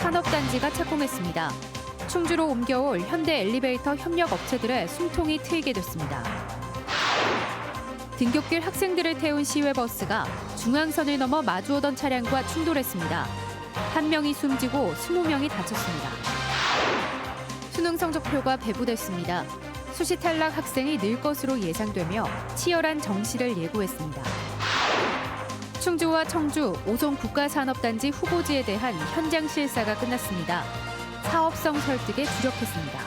산업단지가 착공했습니다. 충주로 옮겨올 현대 엘리베이터 협력 업체들의 숨통이 트이게 됐습니다. 등굣길 학생들을 태운 시외버스가 중앙선을 넘어 마주오던 차량과 충돌했습니다. 1명이 숨지고 20명이 다쳤습니다. 수능 성적표가 배부됐습니다. 수시 탈락 학생이 늘 것으로 예상되며 치열한 정시를 예고했습니다. 충주와 청주, 오송 국가산업단지 후보지에 대한 현장 실사가 끝났습니다. 사업성 설득에 주력했습니다.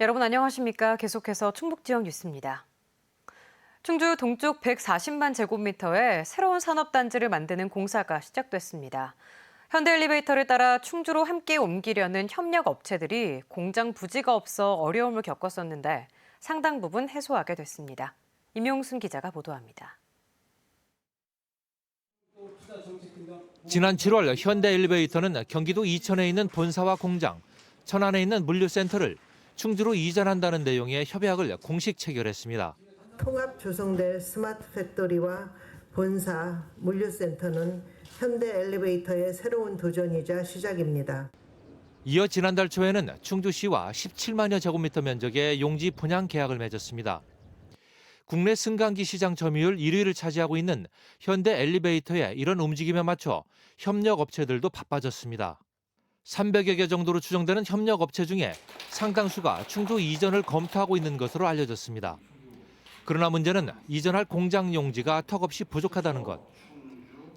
여러분 안녕하십니까? 계속해서 충북 지역 뉴스입니다. 충주 동쪽 140만 제곱미터의 새로운 산업단지를 만드는 공사가 시작됐습니다. 현대엘리베이터를 따라 충주로 함께 옮기려는 협력 업체들이 공장 부지가 없어 어려움을 겪었었는데 상당 부분 해소하게 됐습니다. 임용순 기자가 보도합니다. 지난 7월 현대엘리베이터는 경기도 이천에 있는 본사와 공장, 천안에 있는 물류센터를 충주로 이전한다는 내용의 협약을 공식 체결했습니다. 통합 조성될 스마트 팩토리와 본사, 물류센터는 현대 엘리베이터의 새로운 도전이자 시작입니다. 이어 지난달 초에는 충주시와 17만여 제곱미터 면적의 용지 분양 계약을 맺었습니다. 국내 승강기 시장 점유율 1위를 차지하고 있는 현대 엘리베이터의 이런 움직임에 맞춰 협력 업체들도 바빠졌습니다. 300여 개 정도로 추정되는 협력 업체 중에 상당수가 충주 이전을 검토하고 있는 것으로 알려졌습니다. 그러나 문제는 이전할 공장 용지가 턱없이 부족하다는 것.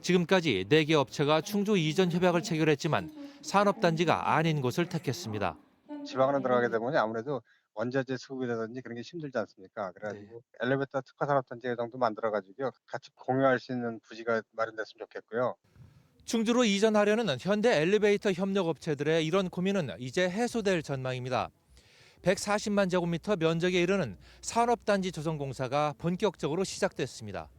지금까지 4개 업체가 충주 이전 협약을 체결했지만 산업단지가 아닌 곳을 택했습니다. 지방으로 들어가게 되면 아무래도 원자재 수급이라든지 그런 게 힘들지 않습니까? 그래가지고 엘리베이터 특화 산업단지 정도 만들어가지고 같이 공유할 수 있는 부지가 마련됐으면 좋겠고요. 충주로 이전하려는 현대 엘리베이터 협력 업체들의 이런 고민은 이제 해소될 전망입니다. 140만 제곱미터 면적에 이르는 산업단지 조성 공사가 본격적으로 시작됐습니다.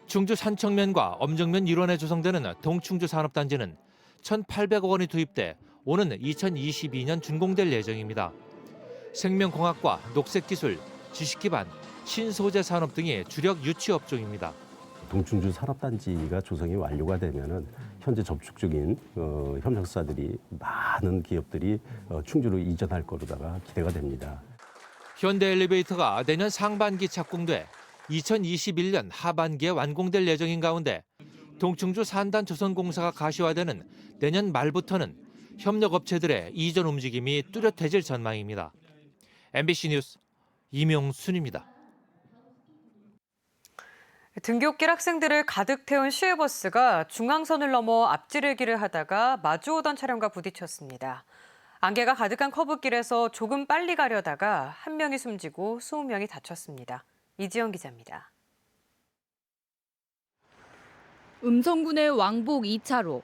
충주 산청면과 엄정면 일원에 조성되는 동충주 산업단지는 1,800억 원이 투입돼 오는 2022년 준공될 예정입니다. 생명공학과 녹색기술, 지식기반, 신소재 산업 등이 주력 유치 업종입니다. 동충주 산업단지가 조성이 완료가 되면은 현재 접촉 중인 협력사들이 많은 기업들이 충주로 이전할 거로다가 기대가 됩니다. 현대엘리베이터가 내년 상반기 착공돼 2021년 하반기에 완공될 예정인 가운데 동충주 산단 조성공사가 가시화되는 내년 말부터는 협력업체들의 이전 움직임이 뚜렷해질 전망입니다. MBC 뉴스 임용순입니다. 등굣길 학생들을 가득 태운 시외버스가 중앙선을 넘어 앞지르기를 하다가 마주오던 차량과 부딪혔습니다. 안개가 가득한 커브길에서 조금 빨리 가려다가 1명이 숨지고 20명이 다쳤습니다. 이지영 기자입니다. 음성군의 왕복 2차로.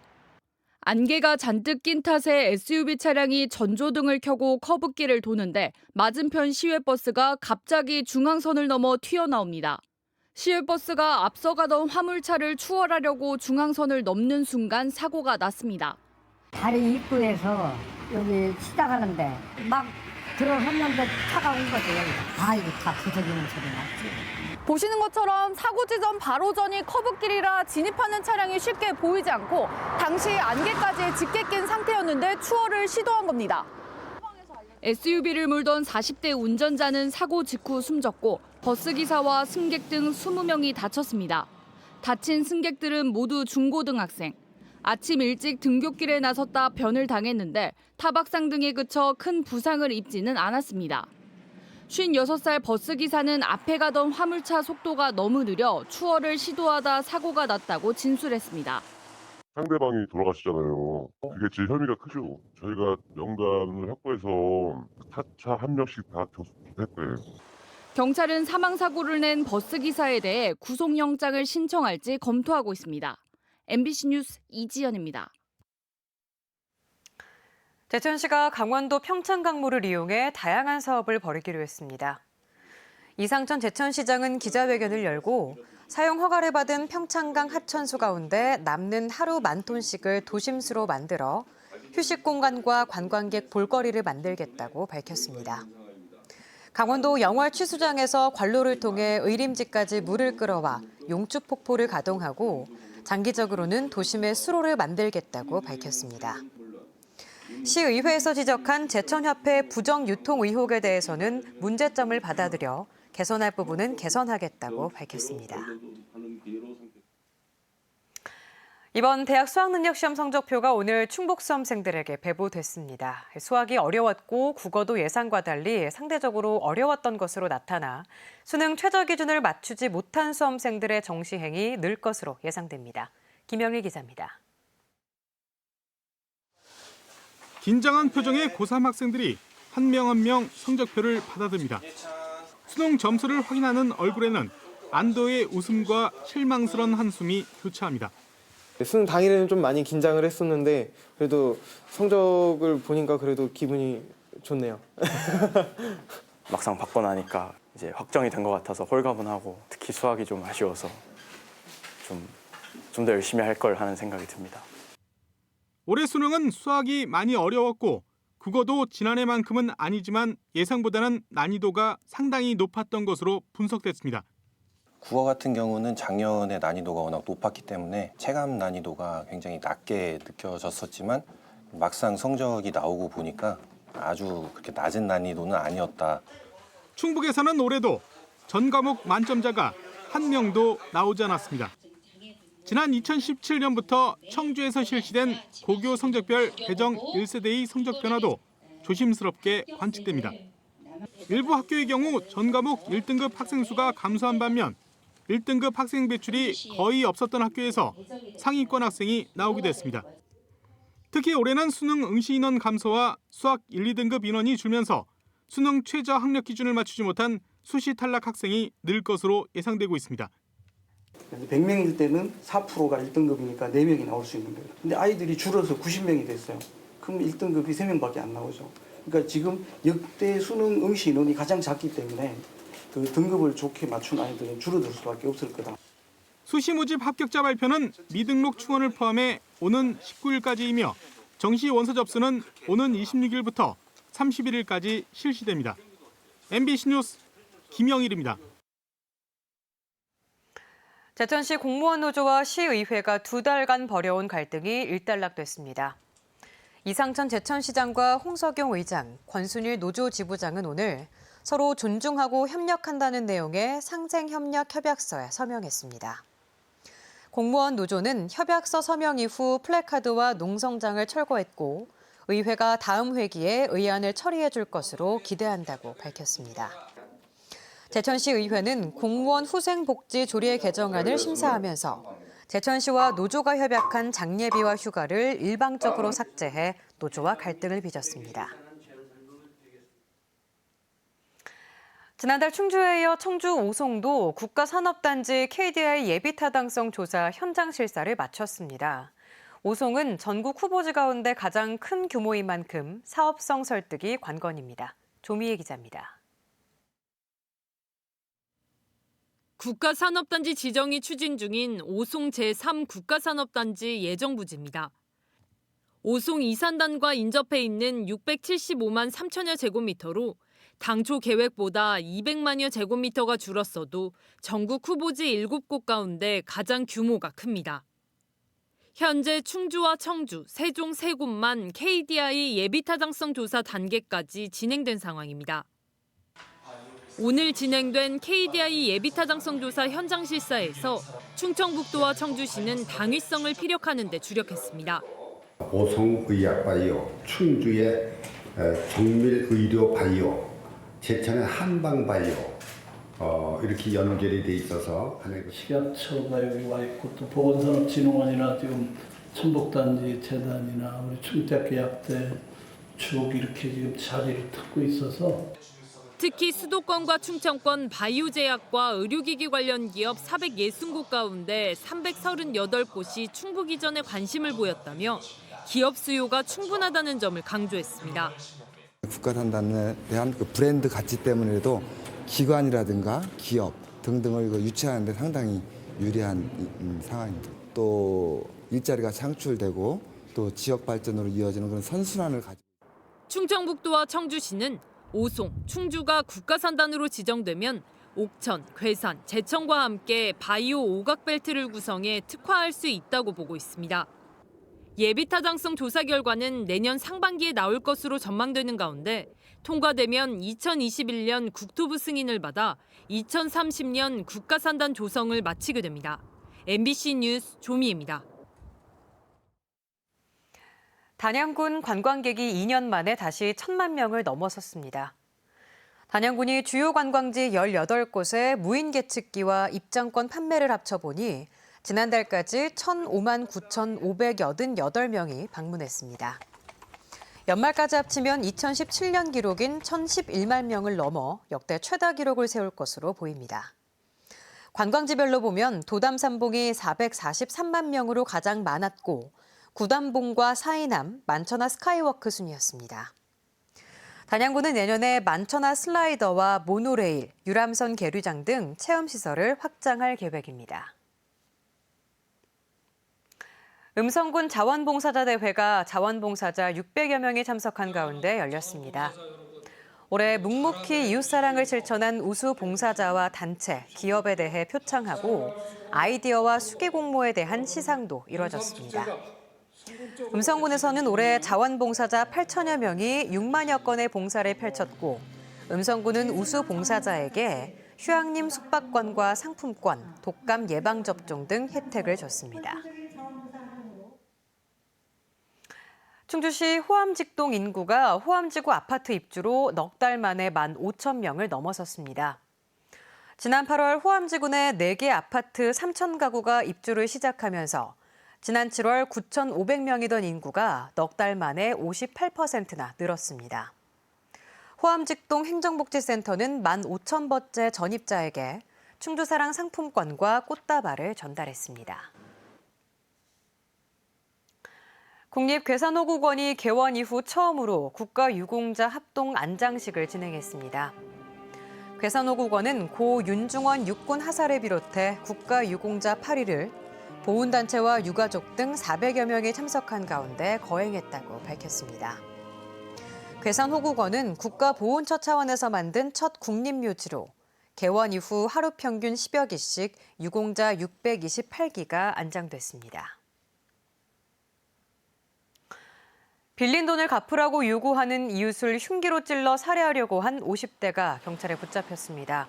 안개가 잔뜩 낀 탓에 SUV 차량이 전조등을 켜고 커브길을 도는데 맞은편 시외버스가 갑자기 중앙선을 넘어 튀어나옵니다. 시외버스가 앞서가던 화물차를 추월하려고 중앙선을 넘는 순간 사고가 났습니다. 다리 입구에서 여기 시작하는데 막 들어섰는데 차가 온 거죠. 이거 다 부서지는 소리 났지. 보시는 것처럼 사고 지점 바로 전이 커브길이라 진입하는 차량이 쉽게 보이지 않고 당시 안개까지 짙게 낀 상태였는데 추월을 시도한 겁니다. SUV를 몰던 40대 운전자는 사고 직후 숨졌고 버스기사와 승객 등 20명이 다쳤습니다. 다친 승객들은 모두 중고등학생. 아침 일찍 등굣길에 나섰다 변을 당했는데 타박상 등에 그쳐 큰 부상을 입지는 않았습니다. 56살 버스기사는 앞에 가던 화물차 속도가 너무 느려 추월을 시도하다 사고가 났다고 진술했습니다. 상대방이 돌아가시잖아요. 그게 제일 혐의가 크죠. 저희가 명단을 확보해서 타차 한 명씩 다 교수했대요. 경찰은 사망사고를 낸 버스기사에 대해 구속영장을 신청할지 검토하고 있습니다. MBC 뉴스 이지연입니다. 제천시가 강원도 평창강물을 이용해 다양한 사업을 벌이기로 했습니다. 이상천 제천시장은 기자회견을 열고 사용 허가를 받은 평창강 하천수 가운데 남는 하루 10,000톤씩을 도심수로 만들어 휴식 공간과 관광객 볼거리를 만들겠다고 밝혔습니다. 강원도 영월 취수장에서 관로를 통해 의림지까지 물을 끌어와 용축폭포를 가동하고 장기적으로는 도심의 수로를 만들겠다고 밝혔습니다. 시의회에서 지적한 제천협회 부정 유통 의혹에 대해서는 문제점을 받아들여 개선할 부분은 개선하겠다고 밝혔습니다. 이번 대학 수학능력시험 성적표가 오늘 충북 수험생들에게 배부됐습니다. 수학이 어려웠고 국어도 예상과 달리 상대적으로 어려웠던 것으로 나타나 수능 최저 기준을 맞추지 못한 수험생들의 정시행이 늘 것으로 예상됩니다. 김영일 기자입니다. 긴장한 표정의 고3 학생들이 한 명 한 명 성적표를 받아듭니다. 수능 점수를 확인하는 얼굴에는 안도의 웃음과 실망스러운 한숨이 교차합니다. 수능 당일에는 좀 많이 긴장을 했었는데 그래도 성적을 보니까 그래도 기분이 좋네요. 막상 받고 나니까 이제 확정이 된 것 같아서 홀가분하고 특히 수학이 좀 아쉬워서 좀 더 열심히 할 걸 하는 생각이 듭니다. 올해 수능은 수학이 많이 어려웠고 국어도 지난해만큼은 아니지만 예상보다는 난이도가 상당히 높았던 것으로 분석됐습니다. 국어 같은 경우는 작년에 난이도가 워낙 높았기 때문에 체감 난이도가 굉장히 낮게 느껴졌었지만 막상 성적이 나오고 보니까 아주 그렇게 낮은 난이도는 아니었다. 충북에서는 올해도 전 과목 만점자가 한 명도 나오지 않았습니다. 지난 2017년부터 청주에서 실시된 고교 성적별 배정 1세대의 성적 변화도 조심스럽게 관측됩니다. 일부 학교의 경우 전 과목 1등급 학생 수가 감소한 반면 1등급 학생 배출이 거의 없었던 학교에서 상위권 학생이 나오기도 했습니다. 특히 올해는 수능 응시 인원 감소와 수학 1, 2등급 인원이 줄면서 수능 최저 학력 기준을 맞추지 못한 수시 탈락 학생이 늘 것으로 예상되고 있습니다. 100명일 때는 4%가 1등급이니까 4명이 나올 수 있는 거예요. 근데 아이들이 줄어서 90명이 됐어요. 그럼 1등급이 3명밖에 안 나오죠. 그러니까 지금 역대 수능 응시 인원이 가장 작기 때문에 그 등급을 좋게 맞춘 아이들은 줄어들 수밖에 없을 거다. 수시 모집 합격자 발표는 미등록 충원을 포함해 오는 19일까지이며 정시 원서 접수는 오는 26일부터 31일까지 실시됩니다. MBC 뉴스 김영일입니다. 제천시 공무원 노조와 시의회가 2달간 벌여온 갈등이 일단락됐습니다. 이상천 제천시장과 홍석용 의장, 권순일 노조 지부장은 오늘 서로 존중하고 협력한다는 내용의 상생협력 협약서에 서명했습니다. 공무원 노조는 협약서 서명 이후 플래카드와 농성장을 철거했고 의회가 다음 회기에 의안을 처리해 줄 것으로 기대한다고 밝혔습니다. 제천시 의회는 공무원 후생복지 조례 개정안을 심사하면서 제천시와 노조가 협약한 장례비와 휴가를 일방적으로 삭제해 노조와 갈등을 빚었습니다. 지난달 충주에 이어 청주 오송도 국가산업단지 KDI 예비타당성 조사 현장 실사를 마쳤습니다. 오송은 전국 후보지 가운데 가장 큰 규모인 만큼 사업성 설득이 관건입니다. 조미애 기자입니다. 국가산업단지 지정이 추진 중인 오송 제3 국가산업단지 예정부지입니다. 오송 이산단과 인접해 있는 675만 3천여 제곱미터로 당초 계획보다 200만여 제곱미터가 줄었어도 전국 후보지 7곳 가운데 가장 규모가 큽니다. 현재 충주와 청주, 세종 3곳만 KDI 예비타당성 조사 단계까지 진행된 상황입니다. 오늘 진행된 KDI 예비타당성 조사 현장 실사에서 충청북도와 청주시는 당위성을 피력하는 데 주력했습니다. 오송의학바이오, 충주의 정밀의료바이오, 제천의 한방바이오 이렇게 연결이 돼 있어서 식약처가 여기 와 있고 또 보건산업진흥원이나 지금 천복단지 재단이나 우리 충대학교 약대 쭉 이렇게 지금 자리를 찾고 있어서 특히 수도권과 충청권 바이오제약과 의료기기 관련 기업 460곳 가운데 338곳이 충북 이전에 관심을 보였다며 기업 수요가 충분하다는 점을 강조했습니다. 국가산단에 대한 그 브랜드 가치 때문에도 기관이라든가 기업 등등을 유치하는 데 상당히 유리한 상황입니다. 또 일자리가 창출되고 또 지역 발전으로 이어지는 그런 선순환을 가지고 충청북도와 청주시는 오송, 충주가 국가산단으로 지정되면 옥천, 괴산, 제천과 함께 바이오 오각벨트를 구성해 특화할 수 있다고 보고 있습니다. 예비 타당성 조사 결과는 내년 상반기에 나올 것으로 전망되는 가운데 통과되면 2021년 국토부 승인을 받아 2030년 국가산단 조성을 마치게 됩니다. MBC 뉴스 조미입니다. 단양군 관광객이 2년 만에 다시 1,000만 명을 넘어섰습니다. 단양군이 주요 관광지 18곳에 무인 계측기와 입장권 판매를 합쳐보니 지난달까지 1,005만 9,588명이 방문했습니다. 연말까지 합치면 2017년 기록인 1,011만 명을 넘어 역대 최다 기록을 세울 것으로 보입니다. 관광지별로 보면 도담산봉이 443만 명으로 가장 많았고 구담봉과 사이남, 만천하 스카이워크 순이었습니다. 단양군은 내년에 만천하 슬라이더와 모노레일, 유람선 계류장 등 체험시설을 확장할 계획입니다. 음성군 자원봉사자 대회가 자원봉사자 600여 명이 참석한 가운데 열렸습니다. 올해 묵묵히 이웃사랑을 실천한 우수 봉사자와 단체, 기업에 대해 표창하고 아이디어와 수기 공모에 대한 시상도 이뤄졌습니다. 음성군에서는 올해 자원봉사자 8천여 명이 6만여 건의 봉사를 펼쳤고 음성군은 우수 봉사자에게 휴양림 숙박권과 상품권, 독감 예방접종 등 혜택을 줬습니다. 충주시 호암직동 인구가 호암지구 아파트 입주로 넉 달 만에 15,000명을 넘어섰습니다. 지난 8월 호암지구내 4개 아파트 3,000가구가 입주를 시작하면서 지난 7월 9,500명이던 인구가 넉 달 만에 58%나 늘었습니다. 호암직동 행정복지센터는 15,000번째 전입자에게 충주사랑 상품권과 꽃다발을 전달했습니다. 국립괴산호국원이 개원 이후 처음으로 국가유공자 합동 안장식을 진행했습니다. 괴산호국원은 고 윤중원 육군 하사를 비롯해 국가유공자 8위를 보훈단체와 유가족 등 400여 명이 참석한 가운데 거행했다고 밝혔습니다. 괴산호국원은 국가보훈처 차원에서 만든 첫 국립묘지로 개원 이후 하루 평균 10여 기씩 유공자 628기가 안장됐습니다. 빌린 돈을 갚으라고 요구하는 이웃을 흉기로 찔러 살해하려고 한 50대가 경찰에 붙잡혔습니다.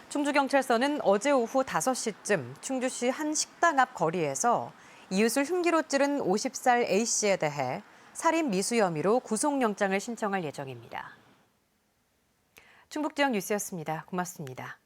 충주경찰서는 어제 오후 5시쯤 충주시 한 식당 앞 거리에서 이웃을 흉기로 찌른 50살 A씨에 대해 살인 미수 혐의로 구속영장을 신청할 예정입니다. 충북지역 뉴스였습니다. 고맙습니다.